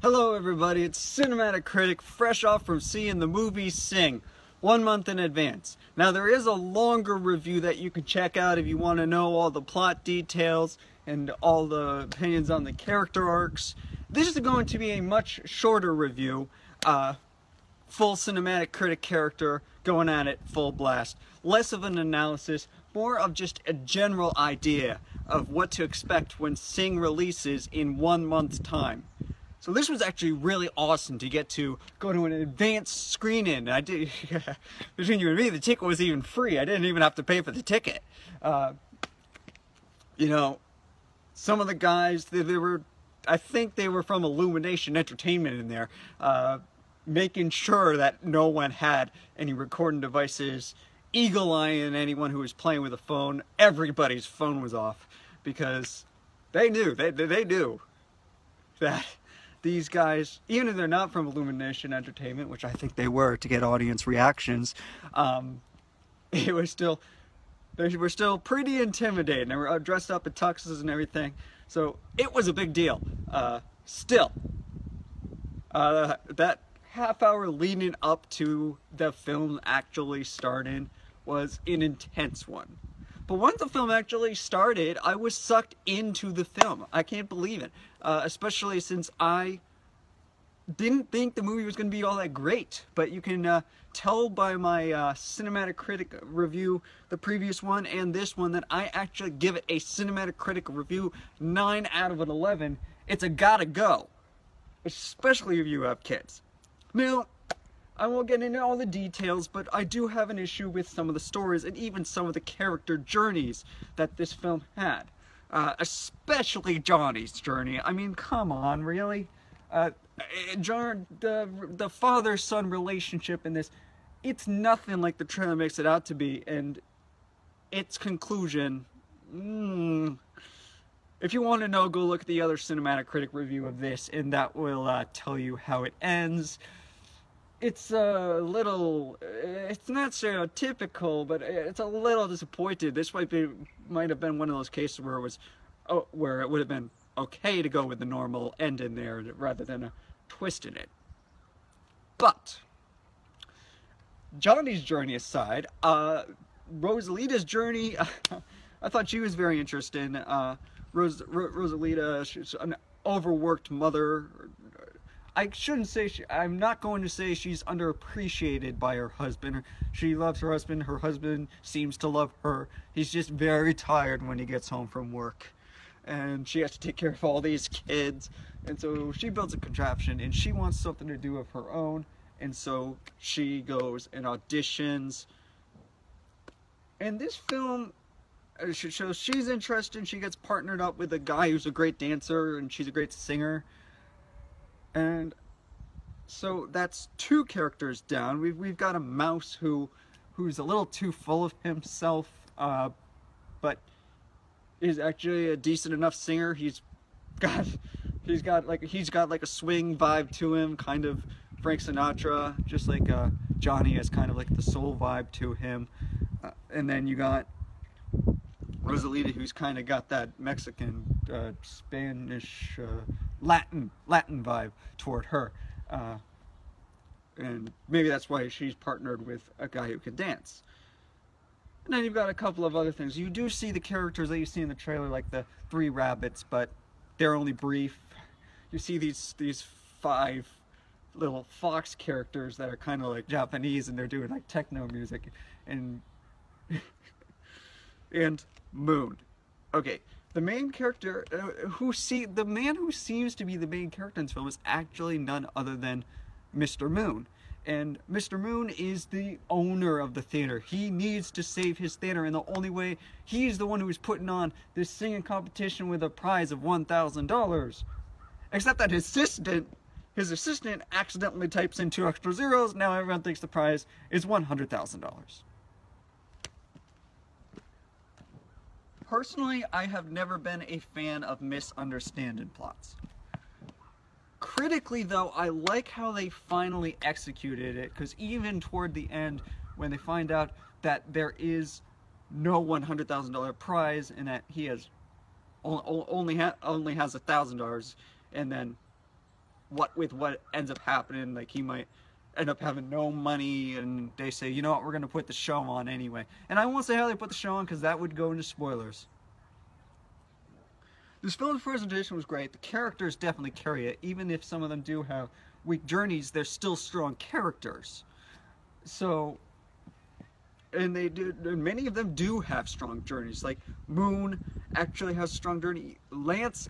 Hello everybody, it's CinematicCritic, fresh off from seeing the movie Sing, 1 month in advance. Now there is a longer review that you can check out if you want to know all the plot details and all the opinions on the character arcs. This is going to be a much shorter review, full CinematicCritic character going at it full blast. Less of an analysis, more of just a general idea of what to expect when Sing releases in 1 month's time. So this was actually really awesome to get to go to an advanced screening. I did, between you and me, the ticket was even free. I didn't even have to pay for the ticket. You know, some of the guys, they were, I think they were from Illumination Entertainment in there, making sure that no one had any recording devices, eagle-eyeing anyone who was playing with a phone. Everybody's phone was off because they knew, they knew that these guys, even if they're not from Illumination Entertainment, which I think they were to get audience reactions, they were still pretty intimidating. They were dressed up in tuxes and everything, so it was a big deal. Still, that half hour leading up to the film actually starting was an intense one. But once the film actually started, I was sucked into the film. I can't believe it. Especially since I didn't think the movie was going to be all that great. But you can tell by my CinematicCritic review, the previous one and this one, that I actually give it a CinematicCritic review 9 out of 11. It's a gotta go. Especially if you have kids. Now, I won't get into all the details, but I do have an issue with some of the stories and even some of the character journeys that this film had. Especially Johnny's journey. I mean, come on, really? The father-son relationship in this, it's nothing like the trailer makes it out to be, and its conclusion, if you want to know, go look at the other CinematicCritic review of this, and that will tell you how it ends. It's a little, it's not stereotypical, but it's a little disappointed. This might have been one of those cases where it was, where it would have been okay to go with the normal end in there rather than a twist in it. But Johnny's journey aside, Rosalita's journey, I thought she was very interesting. Rosalita, she's an overworked mother. I shouldn't say I'm not going to say she's underappreciated by her husband. She loves her husband seems to love her. He's just very tired when he gets home from work. And she has to take care of all these kids. And so she builds a contraption and she wants something to do of her own. And so she goes and auditions. And this film shows she's interested. She gets partnered up with a guy who's a great dancer and she's a great singer. And so that's 2 characters down. We've got a mouse who's a little too full of himself, but is actually a decent enough singer. He's got like a swing vibe to him, kind of Frank Sinatra, just like Johnny has kind of like the soul vibe to him. And then you got Rosalita, who's kind of got that Mexican, Spanish, Latin vibe toward her, and maybe that's why she's partnered with a guy who can dance. And then you've got a couple of other things. You do see the characters that you see in the trailer, like the 3 rabbits, but they're only brief. You see these 5 little fox characters that are kind of like Japanese, and they're doing like techno music, and and Moon. Okay. The main character, the man who seems to be the main character in this film is actually none other than Mr. Moon. And Mr. Moon is the owner of the theater. He needs to save his theater, and the only way, he's the one who is putting on this singing competition with a prize of $1,000. Except that his assistant accidentally types in 2 extra zeros. Now everyone thinks the prize is $100,000. Personally, I have never been a fan of misunderstanding plots. Critically, though, I like how they finally executed it, because even toward the end, when they find out that there is no $100,000 prize and that he has only has $1,000, and then what ends up happening. Like, he might end up having no money, and they say, you know what, we're going to put the show on anyway. And I won't say how they put the show on, because that would go into spoilers. This film's presentation was great. The characters definitely carry it. Even if some of them do have weak journeys, they're still strong characters. So, and many of them do have strong journeys. Like, Moon actually has a strong journey. Lance,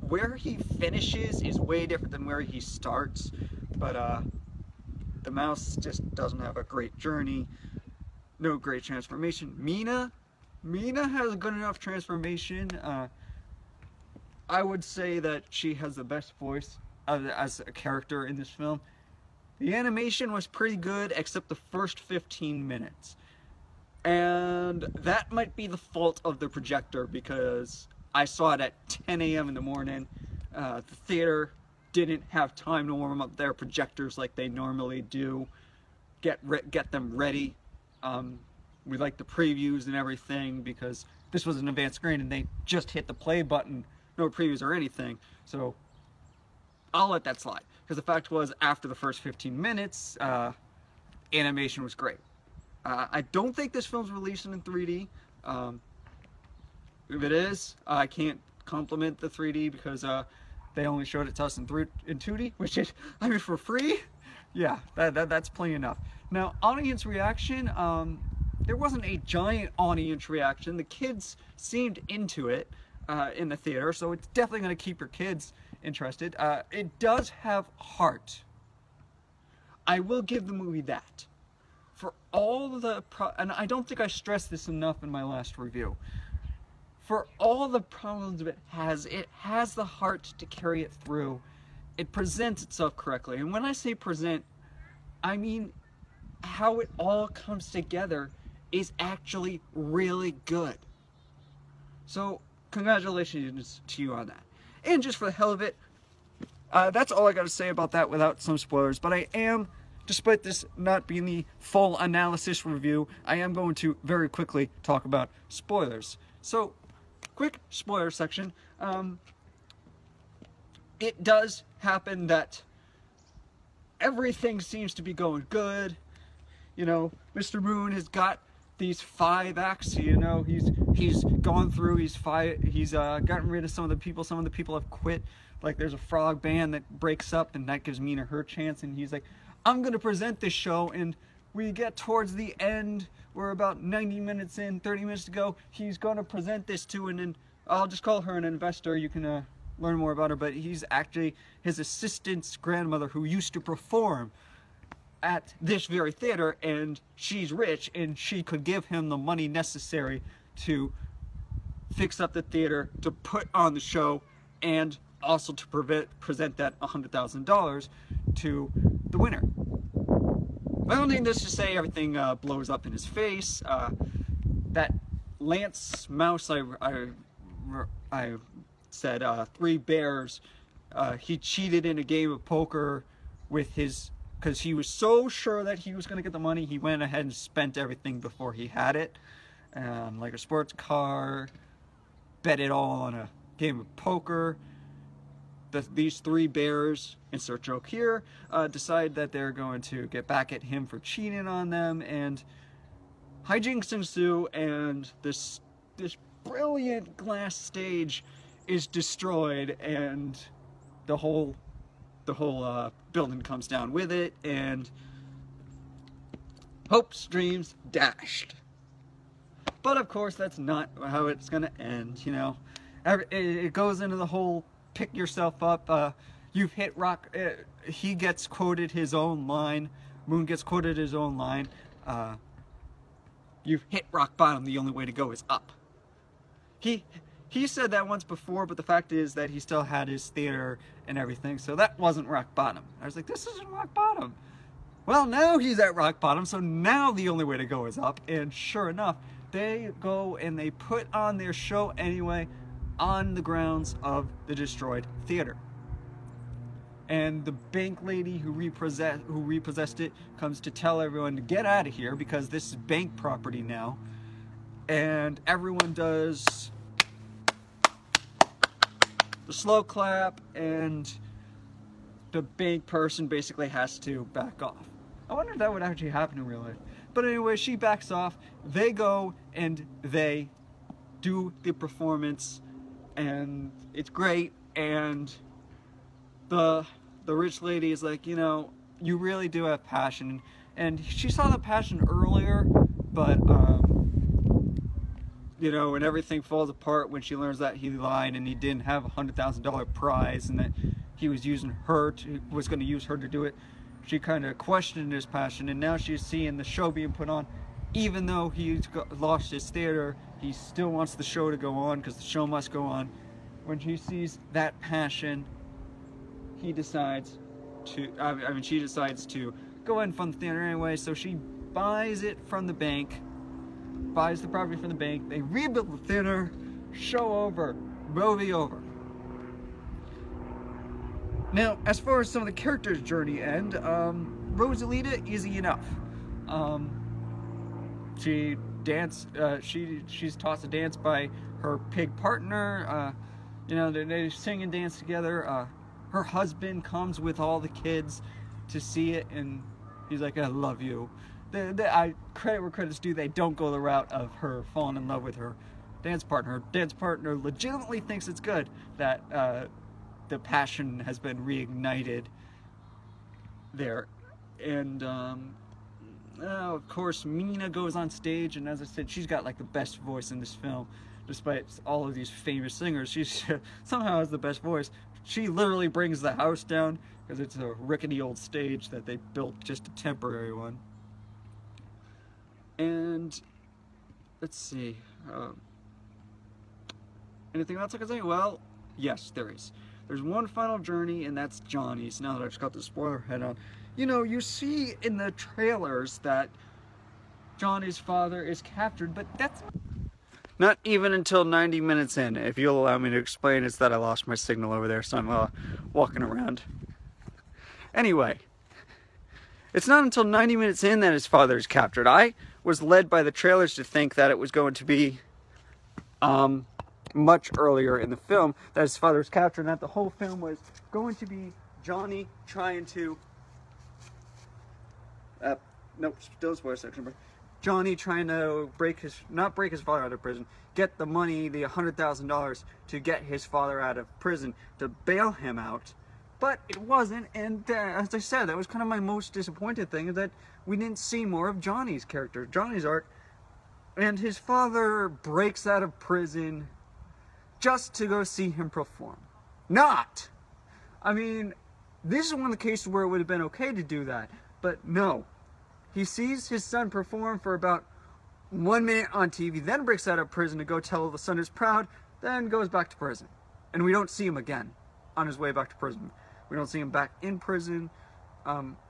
where he finishes is way different than where he starts. But the mouse just doesn't have a great journey. No great transformation. Mina has a good enough transformation. I would say that she has the best voice as a character in this film. The animation was pretty good, except the first 15 minutes. And that might be the fault of the projector, because I saw it at 10 a.m. in the morning. The theater didn't have time to warm up their projectors like they normally do. Get them ready. We like the previews and everything, because this was an advanced screen and they just hit the play button. No previews or anything. So I'll let that slide. Because the fact was, after the first 15 minutes, animation was great. I don't think this film's releasing in 3D. If it is, I can't compliment the 3D, because they only showed it to us in 2D, which is, I mean, for free? Yeah, that's plenty enough. Now, audience reaction, there wasn't a giant audience reaction. The kids seemed into it in the theater, so it's definitely going to keep your kids interested. It does have heart. I will give the movie that. For all the and I don't think I stressed this enough in my last review. For all the problems it has the heart to carry it through. It presents itself correctly. And when I say present, I mean how it all comes together is actually really good. So, congratulations to you on that. And just for the hell of it, that's all I got to say about that without some spoilers. But I am, despite this not being the full analysis review, I am going to very quickly talk about spoilers. So, quick spoiler section. It does happen that everything seems to be going good. You know, Mr. Moon has got these 5 acts. You know, he's gone through. He's gotten rid of some of the people. Some of the people have quit. Like, there's a frog band that breaks up, and that gives Mina her chance. And he's like, I'm gonna present this show. And we get towards the end. We're about 90 minutes in, 30 minutes to go. He's gonna present this to, and then I'll just call her an investor. You can learn more about her. But he's actually his assistant's grandmother, who used to perform at this very theater, and she's rich, and she could give him the money necessary to fix up the theater, to put on the show, and also to present that $100,000 to the winner. I don't need this to say everything blows up in his face. That Lance Mouse, I said 3 Bears, he cheated in a game of poker with his, because he was so sure that he was going to get the money, he went ahead and spent everything before he had it. Like a sports car, bet it all on a game of poker. These 3 Bears, insert joke here, decide that they're going to get back at him for cheating on them, and hijinks ensue, and this brilliant glass stage is destroyed, and the whole building comes down with it, and hopes, dreams dashed. But of course, that's not how it's gonna end. You know, it goes into the whole pick yourself up. You've hit rock. He gets quoted his own line. Moon gets quoted his own line. You've hit rock bottom. The only way to go is up. He said that once before, but the fact is that he still had his theater and everything, so that wasn't rock bottom. I was like, this isn't rock bottom. Well, now he's at rock bottom, so now the only way to go is up, and sure enough, they go and they put on their show anyway on the grounds of the destroyed theater. And the bank lady who repossessed it comes to tell everyone to get out of here because this is bank property now. And everyone does the slow clap, and the bank person basically has to back off. I wonder if that would actually happen in real life. But anyway, she backs off, they go and they do the performance, and it's great, and the rich lady is like, you know, you really do have passion. And she saw the passion earlier, but you know, and everything falls apart when she learns that he lied and he didn't have a $100,000 prize and that he was using her was going to use her to do it. She kind of questioned his passion, and now she's seeing the show being put on. Even though he's lost his theater, he still wants the show to go on because the show must go on. When she sees that passion, he decides to, she decides to go ahead and fund the theater anyway, so she buys it from the bank, buys the property from the bank, they rebuild the theater, show over, movie over. Now, as far as some of the characters' journey end, Rosalita, easy enough. She's taught to dance by her pig partner. You know, they sing and dance together. Her husband comes with all the kids to see it, and he's like, I love you. I credit where credit's due, they don't go the route of her falling in love with her dance partner. Her dance partner legitimately thinks it's good that the passion has been reignited there. And of course, Mina goes on stage, and as I said, she's got like the best voice in this film. Despite all of these famous singers, she somehow has the best voice. She literally brings the house down because it's a rickety old stage that they built, just a temporary one. And let's see, anything else I can say? Well, yes, there is. There's one final journey, and that's Johnny's. Now that I've just got the spoiler head on, you know, you see in the trailers that Johnny's father is captured, but that's not even until 90 minutes in. If you'll allow me to explain, it's that I lost my signal over there, so I'm walking around. Anyway, it's not until 90 minutes in that his father is captured. I was led by the trailers to think that it was going to be much earlier in the film that his father was captured, and that the whole film was going to be Johnny trying to nope, still spoiler section. Johnny trying to not break his father out of prison, get the money, the $100,000 to get his father out of prison, to bail him out. But it wasn't, and as I said, that was kind of my most disappointed thing, is that we didn't see more of Johnny's character, Johnny's arc, and his father breaks out of prison just to go see him perform. Not! I mean, this is one of the cases where it would have been okay to do that, but no. He sees his son perform for about 1 minute on TV, then breaks out of prison to go tell the son is proud, then goes back to prison. And we don't see him again on his way back to prison. We don't see him back in prison.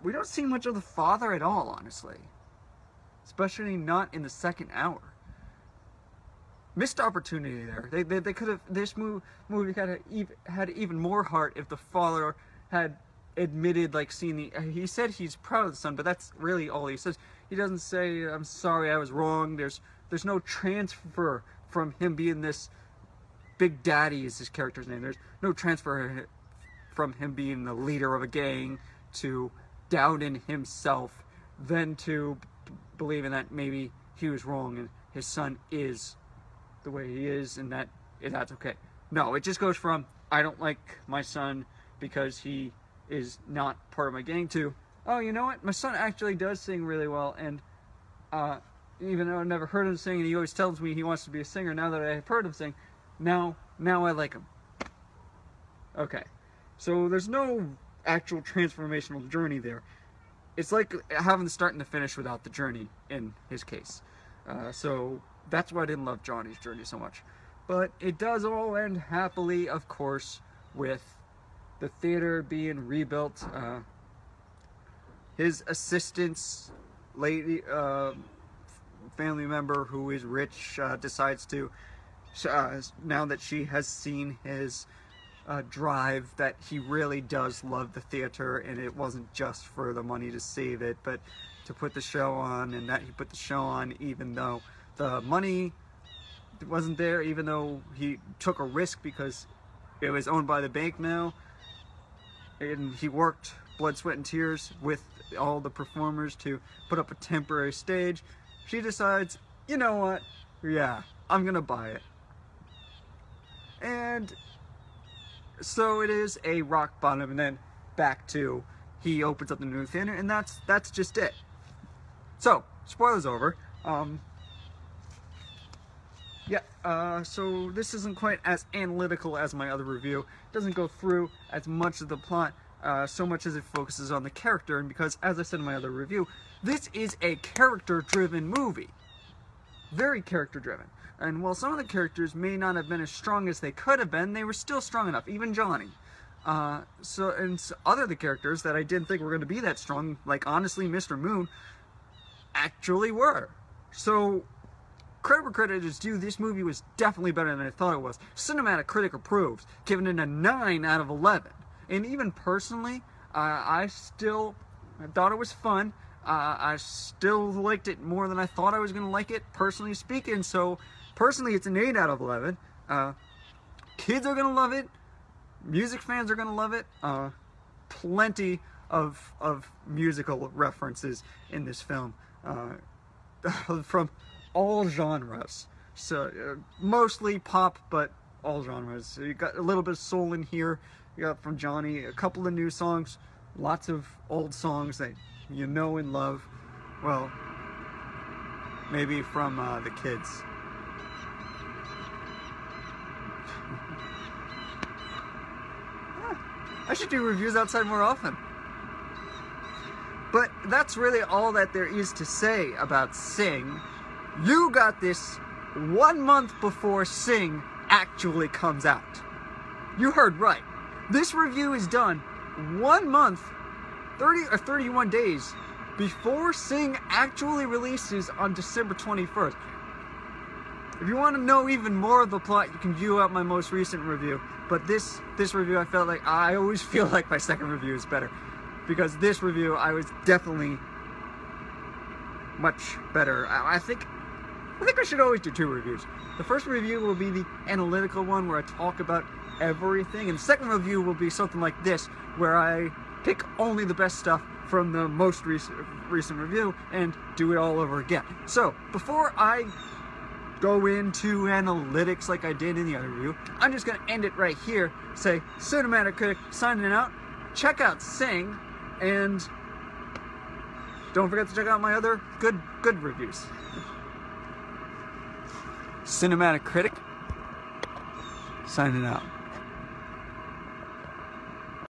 We don't see much of the father at all, honestly. Especially not in the second hour. Missed opportunity there. They could have, this movie had even more heart if the father had admitted, like, he said he's proud of the son, but that's really all he says. He doesn't say, I'm sorry, I was wrong. There's no transfer from him being this Big Daddy is his character's name. There's no transfer from him being the leader of a gang to doubting himself, then to believing that maybe he was wrong and his son is the way he is, and that's okay. No, it just goes from, I don't like my son because he is not part of my gang, to, oh, you know what, my son actually does sing really well, and even though I've never heard him sing, and he always tells me he wants to be a singer, now that I've heard him sing, now I like him. Okay, so there's no actual transformational journey there. It's like having the start and the finish without the journey in his case. So that's why I didn't love Johnny's journey so much. But it does all end happily, of course, with the theater being rebuilt. His assistant's lady, family member who is rich, decides to, now that she has seen his drive, that he really does love the theater, and it wasn't just for the money to save it, but to put the show on, and that he put the show on even though the money wasn't there, even though he took a risk because It was owned by the bank now, and he worked blood, sweat, and tears with all the performers to put up a temporary stage. She decides, you know what, yeah, I'm gonna buy it. And so it is a rock bottom, and then back to he opens up the new theater, and that's just it. So, spoilers over. So this isn't quite as analytical as my other review. It doesn't go through as much of the plot, so much as it focuses on the character, and because, as I said in my other review, this is a character-driven movie. Very character-driven. And while some of the characters may not have been as strong as they could have been, they were still strong enough, even Johnny. So other the characters that I didn't think were going to be that strong, like honestly Mr. Moon, actually were. So, credit where credit is due, this movie was definitely better than I thought it was. CinematicCritic approves, giving it a 9 out of 11. And even personally, I thought it was fun. I still liked it more than I thought I was going to like it, personally speaking. So, personally, it's an 8 out of 11. Kids are going to love it. Music fans are going to love it. Plenty of musical references in this film. From all genres. So, mostly pop, but all genres. So you got a little bit of soul in here. You got from Johnny, a couple of new songs, lots of old songs that you know and love. Well, maybe from the kids. I should do reviews outside more often. But that's really all that there is to say about Sing. You got this 1 month before Sing actually comes out. You heard right. This review is done 1 month, 30 or 31 days before Sing actually releases on December 21st. If you want to know even more of the plot, you can view out my most recent review. But this review, I always feel like my second review is better. Because this review, I was definitely much better. I think I should always do 2 reviews. The first review will be the analytical one where I talk about everything. And the second review will be something like this, where I pick only the best stuff from the most recent review and do it all over again. So, before I go into analytics like I did in the other review, I'm just going to end it right here. Say, CinematicCritic signing out. Check out Sing. And don't forget to check out my other good reviews. CinematicCritic signing out.